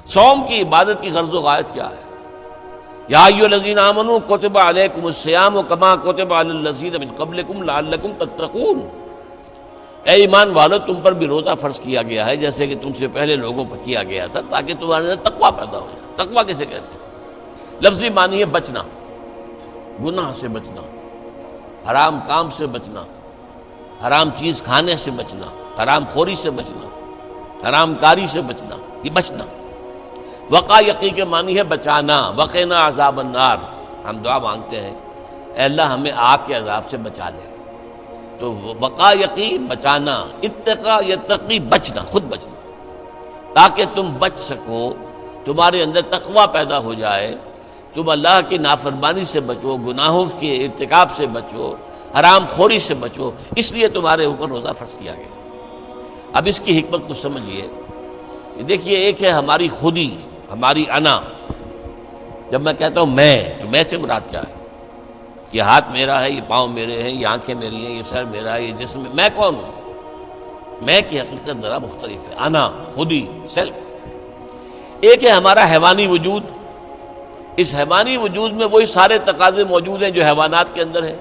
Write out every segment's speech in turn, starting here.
صوم کی عبادت کی غرض و غایت کیا ہے؟ یا ایھا الذین آمنوا کتب علیکم الصیام کما کتب علی الذین من قبلکم لعلکم تتقون، اے ایمان والو تم پر بھی روزہ فرض کیا گیا ہے جیسے کہ تم سے پہلے لوگوں پر کیا گیا تھا، تاکہ تمہارے اندر تقویٰ پیدا ہو جائے۔ تقویٰ کسے کہتے ہیں؟ لفظی معنی ہے بچنا، گناہ سے بچنا، حرام کام سے بچنا، حرام چیز کھانے سے بچنا، حرام خوری سے بچنا، حرام کاری سے بچنا، یہ بچنا۔ وقا یقی کے معنی ہے بچانا، وقنا عذاب النار، ہم دعا مانگتے ہیں اے اللہ ہمیں آگ کے عذاب سے بچا لے۔ تو وقا یقی بچانا، اتقا یتقی بچنا، خود بچنا، تاکہ تم بچ سکو، تمہارے اندر تقویٰ پیدا ہو جائے، تم اللہ کی نافرمانی سے بچو، گناہوں کے ارتکاب سے بچو، حرام خوری سے بچو، اس لیے تمہارے اوپر روزہ فرض کیا گیا۔ اب اس کی حکمت کو سمجھیے۔ دیکھیے، ایک ہے ہماری خودی، ہماری انا۔ جب میں کہتا ہوں میں، تو میں سے مراد کیا ہے؟ یہ ہاتھ میرا ہے، یہ پاؤں میرے ہیں، یہ آنکھیں میری ہیں، یہ سر میرا ہے، یہ جسم، میں کون ہوں؟ میں کی حقیقت ذرا مختلف ہے، انا، خودی، سیلف۔ ایک ہے ہمارا حیوانی وجود، اس حیوانی وجود میں وہی سارے تقاضے موجود ہیں جو حیوانات کے اندر ہیں۔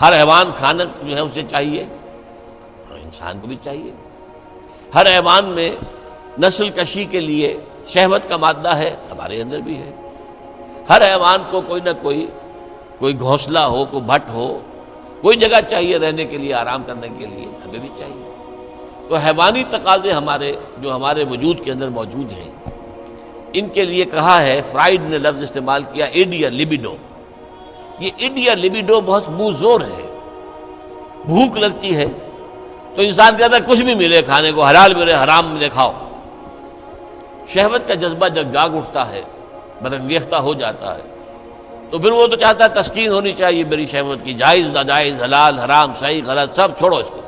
ہر حیوان کھانا جو ہے اسے چاہیے، اور انسان کو بھی چاہیے۔ ہر حیوان میں نسل کشی کے لیے شہوت کا مادہ ہے، ہمارے اندر بھی ہے۔ ہر حیوان کو کوئی نہ کوئی گھونسلہ ہو، کوئی بھٹ ہو، کوئی جگہ چاہیے رہنے کے لیے، آرام کرنے کے لیے، ہمیں بھی چاہیے۔ تو حیوانی تقاضے جو ہمارے وجود کے اندر موجود ہیں، ان کے لیے کہا ہے، فرائڈ نے لفظ استعمال کیا ایڈیا لیبیڈو۔ یہ ایڈیا لیبیڈو بہت منہ زور ہے۔ بھوک لگتی ہے تو انسان کہتا ہے کچھ بھی ملے کھانے کو، حلال ملے حرام ملے کھاؤ۔ شہوت کا جذبہ جب جاگ اٹھتا ہے، برانگیختہ ہو جاتا ہے، تو پھر وہ تو چاہتا ہے تسکین ہونی چاہیے میری شہوت کی، جائز ناجائز، حلال حرام، صحیح غلط، سب چھوڑو اس کو۔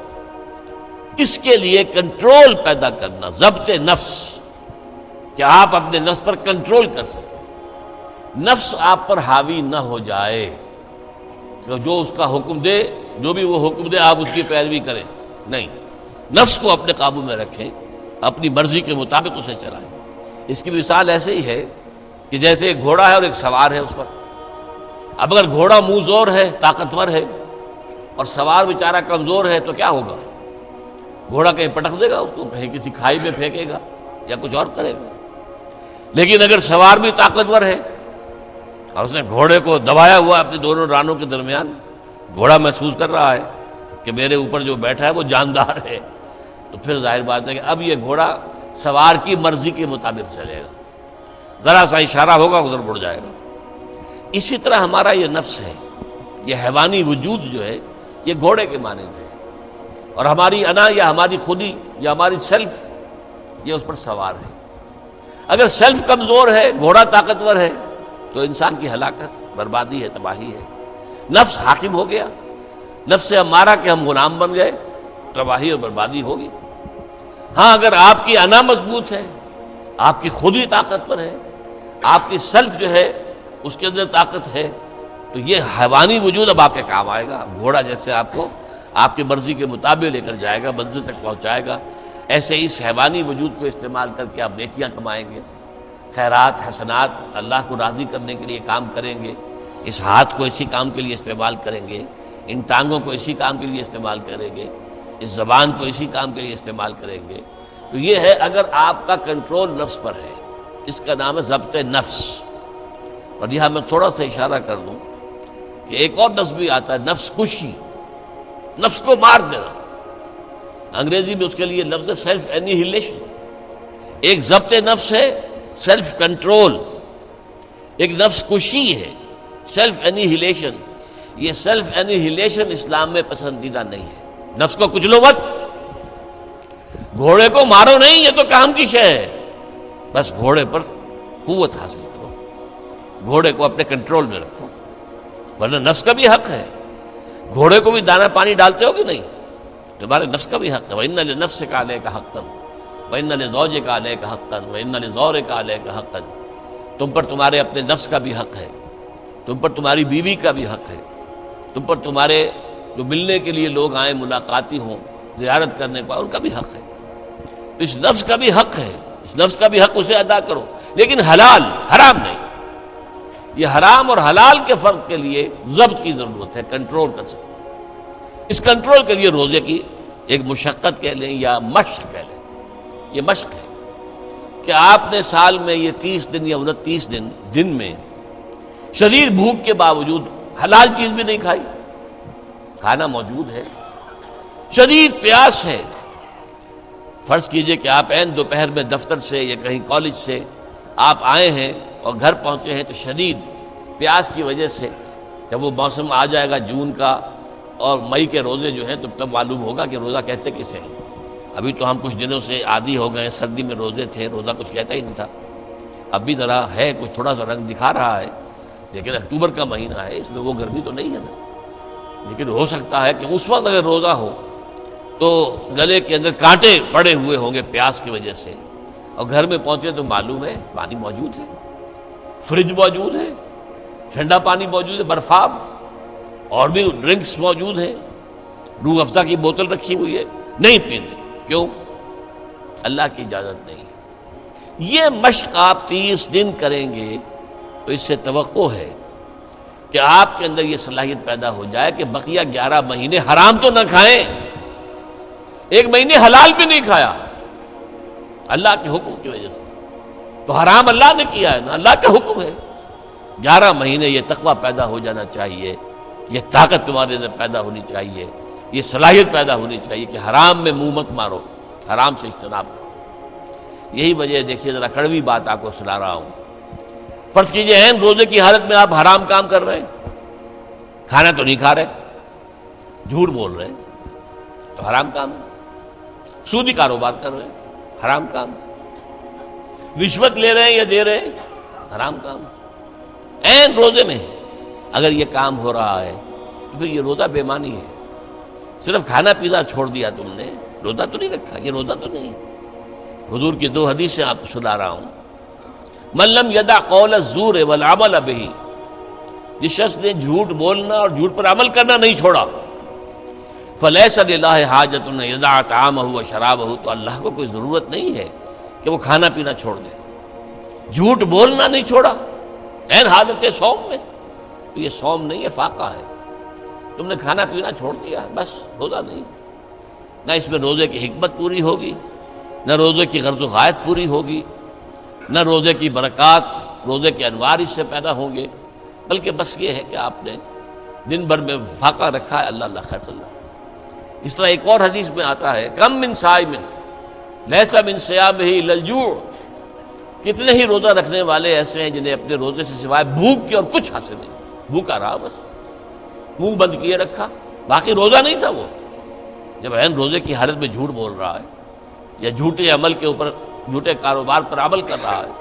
اس کے لیے کنٹرول پیدا کرنا، ضبط نفس، کہ آپ اپنے نفس پر کنٹرول کر سکیں، نفس آپ پر حاوی نہ ہو جائے، کہ جو اس کا حکم دے، جو بھی وہ حکم دے آپ اس کی پیروی کریں، نہیں، نفس کو اپنے قابو میں رکھیں، اپنی مرضی کے مطابق اسے چلائیں۔ اس کی مثال ایسے ہی ہے کہ جیسے ایک گھوڑا ہے اور ایک سوار ہے اس پر۔ اب اگر گھوڑا منہ زور ہے، طاقتور ہے، اور سوار بیچارہ کمزور ہے، تو کیا ہوگا؟ گھوڑا کہیں پٹک دے گا اس کو، کہیں کسی کھائی میں پھینکے گا یا کچھ اور کرے گا۔ لیکن اگر سوار بھی طاقتور ہے اور اس نے گھوڑے کو دبایا ہوا اپنے دونوں رانوں کے درمیان، گھوڑا محسوس کر رہا ہے کہ میرے اوپر جو بیٹھا ہے وہ جاندار ہے، تو پھر ظاہر بات ہے کہ اب یہ گھوڑا سوار کی مرضی کے مطابق چلے گا، ذرا سا اشارہ ہوگا ادھر مڑ جائے گا۔ اسی طرح ہمارا یہ نفس ہے، یہ حیوانی وجود جو ہے، یہ گھوڑے کے مانند ہے، اور ہماری انا یا ہماری خودی یا ہماری سیلف یہ اس پر سوار ہے۔ اگر سیلف کمزور ہے، گھوڑا طاقتور ہے، تو انسان کی ہلاکت، بربادی ہے، تباہی ہے۔ نفس حاکم ہو گیا، نفس سے ہمارا کہ ہم غلام بن گئے، تباہی اور بربادی ہوگی۔ ہاں اگر آپ کی انا مضبوط ہے، آپ کی خودی طاقتور ہے، آپ کی سیلف جو ہے اس کے اندر طاقت ہے، تو یہ حیوانی وجود اب آپ کے کام آئے گا۔ گھوڑا جیسے آپ کو آپ کی مرضی کے مطابق لے کر جائے گا، منزل تک پہنچائے گا، ایسے اس حیوانی وجود کو استعمال کر کے آپ نیکیاں کمائیں گے، خیرات حسنات، اللہ کو راضی کرنے کے لیے کام کریں گے۔ اس ہاتھ کو اسی کام کے لیے استعمال کریں گے، ان ٹانگوں کو اسی کام کے لیے استعمال کریں گے، اس زبان کو اسی کام کے لیے استعمال کریں گے۔ تو یہ ہے اگر آپ کا کنٹرول نفس پر ہے، اس کا نام ہے ضبط نفس۔ اور یہاں میں تھوڑا سا اشارہ کر دوں کہ ایک اور نفس بھی آتا ہے، نفس کشی، نفس کو مار دینا۔ انگریزی میں اس کے لیے لفظ ہے سیلف اینیہیلیشن۔ ایک ضبط نفس ہے، سیلف کنٹرول، ایک نفس کشی ہے، سیلف اینیہیلیشن۔ یہ سیلف اینیہیلیشن اسلام میں پسندیدہ نہیں ہے۔ نفس کو کچلو مت، گھوڑے کو مارو نہیں، یہ تو کام کی شے ہے، بس گھوڑے پر قوت حاصل کرو، گھوڑے کو اپنے کنٹرول میں رکھو، ورنہ نفس کا بھی حق ہے۔ گھوڑے کو بھی دانا پانی ڈالتے ہو کہ نہیں؟ تمہارے نفس کا بھی حق ہے۔ وَإِنَّ لِنَفْسِكَ عَلَيْكَ حَقًّا وَإِنَّ لِزَوْجِكَ عَلَيْكَ حَقًّا وَإِنَّ لِزَوْرِكَ عَلَيْكَ حَقًّا۔ تم پر تمہارے اپنے نفس کا بھی حق ہے، تم پر تمہاری بیوی کا بھی حق ہے، تم پر تمہارے جو ملنے کے لیے لوگ آئیں، ملاقاتی ہوں، زیارت کرنے کو، ان کا بھی حق ہے۔ اس نفس کا بھی حق ہے، اس نفس کا بھی حق اسے ادا کرو، لیکن حلال، حرام نہیں۔ یہ حرام اور حلال کے فرق کے لیے ضبط کی ضرورت ہے، کنٹرول کر سکتے۔ اس کنٹرول کے لیے روزے کی ایک مشقت کہہ لیں یا مشق کہہ لیں، یہ مشق ہے کہ آپ نے سال میں یہ 30 دن یا 29 دن میں شدید بھوک کے باوجود حلال چیز بھی نہیں کھائی، کھانا موجود ہے، شدید پیاس ہے۔ فرض کیجئے کہ آپ عین دوپہر میں دفتر سے یا کہیں کالج سے آپ آئے ہیں اور گھر پہنچے ہیں تو شدید پیاس کی وجہ سے، جب وہ موسم آ جائے گا جون کا اور مئی کے روزے جو ہیں تب معلوم ہوگا کہ روزہ کہتے کسے ہیں۔ ابھی تو ہم کچھ دنوں سے عادی ہو گئے، سردی میں روزے تھے، روزہ کچھ کہتا ہی نہیں تھا۔ اب بھی ذرا ہے، کچھ تھوڑا سا رنگ دکھا رہا ہے، لیکن اکتوبر کا مہینہ ہے، اس میں وہ گرمی تو نہیں ہے نا۔ لیکن ہو سکتا ہے کہ اس وقت اگر روزہ ہو تو گلے کے اندر کانٹے پڑے ہوئے ہوں گے پیاس کی وجہ سے، اور گھر میں پہنچے تو معلوم ہے پانی موجود ہے، فریج موجود ہے، ٹھنڈا پانی موجود ہے، برفاب اور بھی ڈرنکس موجود ہیں، روح افزا کی بوتل رکھی ہوئی ہے، نہیں پینی۔ کیوں؟ اللہ کی اجازت نہیں۔ یہ مشق آپ 30 دن کریں گے تو اس سے توقع ہے کہ آپ کے اندر یہ صلاحیت پیدا ہو جائے کہ بقیہ 11 مہینے حرام تو نہ کھائیں، ایک مہینے حلال بھی نہیں کھایا اللہ کے حکم کی وجہ سے، تو حرام اللہ نے کیا ہے نا، اللہ کا حکم ہے۔ 11 مہینے یہ تقویٰ پیدا ہو جانا چاہیے، یہ طاقت تمہارے اندر پیدا ہونی چاہیے، یہ صلاحیت پیدا ہونی چاہیے کہ حرام میں منہ مت مارو، حرام سے اجتناب کرو۔ یہی وجہ ہے، دیکھیے ذرا کڑوی بات آپ کو سنا رہا ہوں۔ فرض کیجئے عین روزے کی حالت میں آپ حرام کام کر رہے ہیں، کھانا تو نہیں کھا رہے، جھوٹ بول رہے ہیں تو حرام کام ہے، سودی کاروبار کر رہے ہیں، حرام کام ہے، رشوت لے رہے ہیں یا دے رہے ہیں، حرام کام ہے۔ عین روزے میں اگر یہ کام ہو رہا ہے تو پھر یہ روزہ بے معنی ہے۔ صرف کھانا پینا چھوڑ دیا تم نے، روزہ تو نہیں رکھا، یہ روزہ تو نہیں۔ حضور کی 2 حدیثیں آپ کو سنا رہا ہوں۔ من لم یدع قول الزور والعمل به، جس شخص نے جھوٹ بولنا اور جھوٹ پر عمل کرنا نہیں چھوڑا، فلیس للہ حاجۃ ان یدع طعامہ وشرابہ، تو اللہ کو کوئی ضرورت نہیں ہے کہ وہ کھانا پینا چھوڑ دے۔ جھوٹ بولنا نہیں چھوڑا عین حالت صوم میں، تو یہ صوم نہیں ہے، فاقہ ہے۔ تم نے کھانا پینا چھوڑ دیا ہے، بس روزہ نہیں۔ نہ اس میں روزے کی حکمت پوری ہوگی، نہ روزے کی غرض و غایت پوری ہوگی، نہ روزے کی برکات، روزے کے انوار اس سے پیدا ہوں گے، بلکہ بس یہ ہے کہ آپ نے دن بھر میں فاقہ رکھا ہے، اللہ خیر صلی اللہ۔ اس طرح ایک اور حدیث میں آتا ہے، کم من صائم لیس من صیامہ الا الجوع، کتنے ہی روزہ رکھنے والے ایسے ہیں جنہیں اپنے روزے سے سوائے بھوک کے اور کچھ حاصل نہیں، بھوکا رہا، بس منہ بند کیے رکھا، باقی روزہ نہیں تھا۔ وہ جب عین روزے کی حالت میں جھوٹ بول رہا ہے یا جھوٹے عمل کے اوپر، جھوٹے کاروبار پر عمل کر رہا ہے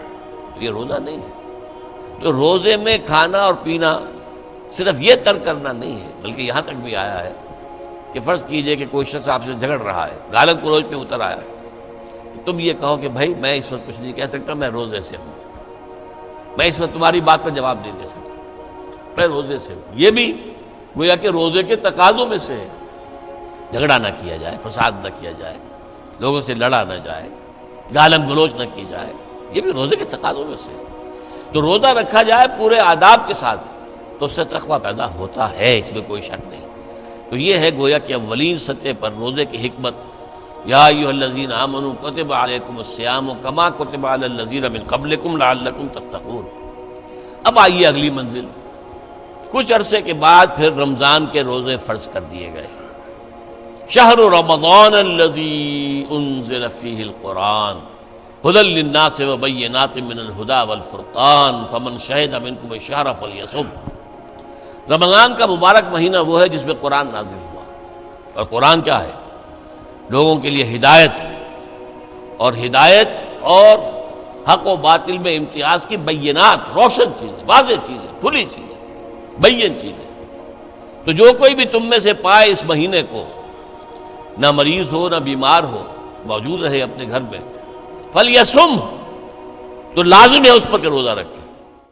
تو یہ روزہ نہیں ہے۔ تو روزے میں کھانا اور پینا صرف یہ ترک کرنا نہیں ہے، بلکہ یہاں تک بھی آیا ہے کہ فرض کیجئے کہ کوئی شخص آپ سے جھگڑ رہا ہے، گالن گلوچ پہ اتر آیا ہے، تو تم یہ کہو کہ بھائی میں اس وقت کچھ نہیں کہہ سکتا، میں روزے سے ہوں، میں اس وقت تمہاری بات کا جواب نہیں دے سکتا، میں روزے سے ہوں۔ یہ بھی گویا کہ روزے کے تقاضوں میں سے ہے، جھگڑا نہ کیا جائے، فساد نہ کیا جائے، لوگوں سے لڑا نہ جائے، گالم گلوچ نہ کی جائے، یہ بھی روزے کے تقاضوں میں سے ہے۔ تو روزہ رکھا جائے پورے آداب کے ساتھ تو اس سے تقویٰ پیدا ہوتا ہے، اس میں کوئی شک نہیں۔ تو یہ ہے گویا کہ اولین سطح پر روزے کی حکمت، یا ایھا الذین آمنوا کتب علیکم الصیام کما کتب علی الذین من قبلکم لعلکم تتقون۔ اب آئیے اگلی منزل، کچھ عرصے کے بعد پھر رمضان کے روزے فرض کر دیے گئے۔ شہر رمضان الذی انزل فیہ القرآن ھدی للناس وبینات من الھدی والفرقان فمن شہد منکم الشہر فلیصم۔ رمضان کا مبارک مہینہ وہ ہے جس میں قرآن نازل ہوا، اور قرآن کیا ہے؟ لوگوں کے لیے ہدایت، اور ہدایت اور حق و باطل میں امتیاز کی بینات، روشن چیزیں، واضح چیزیں، کھلی چیزیں، بین چیزیں۔ تو جو کوئی بھی تم میں سے پائے اس مہینے کو، نہ مریض ہو نہ بیمار ہو، موجود رہے اپنے گھر میں، فلیصم، تو لازم ہے اس پر کہ روزہ رکھے۔